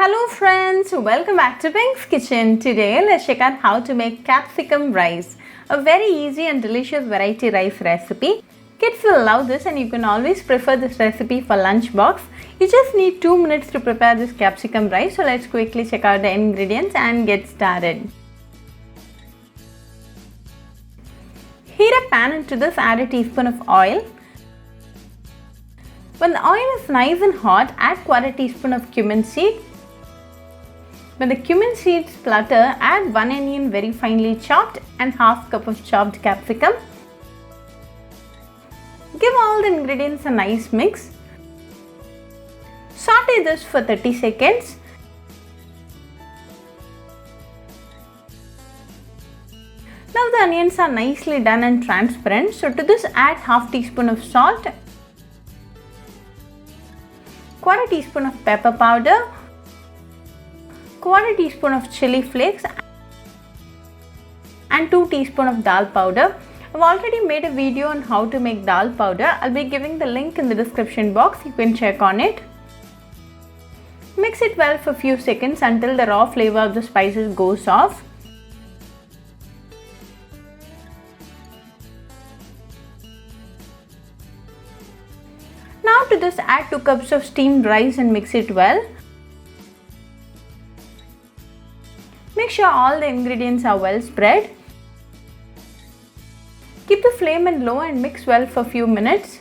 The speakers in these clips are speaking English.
Hello friends, welcome back to Pink's Kitchen. Today let's check out how to make capsicum rice, a very easy and delicious variety rice recipe. Kids will love this and you can always prefer this recipe for lunchbox. You just need 2 minutes to prepare this capsicum rice, so let's quickly check out the ingredients and get started. Heat a pan. Into this add a teaspoon of oil. When the oil is nice and hot, add 1/4 teaspoon of cumin seed. When the cumin seeds splutter, add 1 onion very finely chopped and 1/2 cup of chopped capsicum. Give all the ingredients a nice mix. Saute this for 30 seconds. Now the onions are nicely done and transparent, so to this add 1/2 teaspoon of salt, 1/4 teaspoon of pepper powder, 1/4 teaspoon of chilli flakes and 2 teaspoon of dhal powder. I've already made a video on how to make dhal powder. I'll be giving the link in the description box. You can check on it. Mix it well for a few seconds until the raw flavor of the spices goes off. Now to this add 2 cups of steamed rice and mix it well. Make sure all the ingredients are well spread. Keep the flame on low and mix well for a few minutes.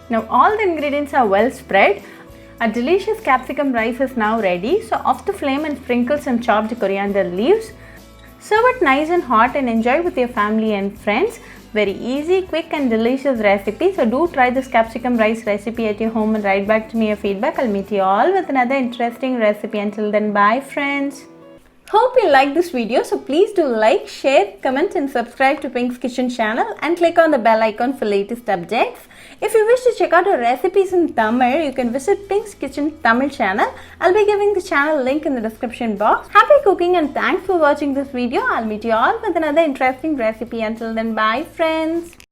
Now all the ingredients are well spread. Our delicious capsicum rice is now ready. So off the flame and sprinkle some chopped coriander leaves. Serve it nice and hot and enjoy with your family and friends. Very easy, quick and delicious recipe. So do try this capsicum rice recipe at your home and write back to me your feedback. I'll meet you all with another interesting recipe. Until then, bye friends. Hope you like this video, so please do like, share, comment and subscribe to Pink's Kitchen channel and click on the bell icon for latest updates. If you wish to check out our recipes in Tamil, you can visit Pink's Kitchen Tamil channel. I'll be giving the channel link in the description box. Happy cooking and thanks for watching this video. I'll meet you all with another interesting recipe. Until then, bye friends.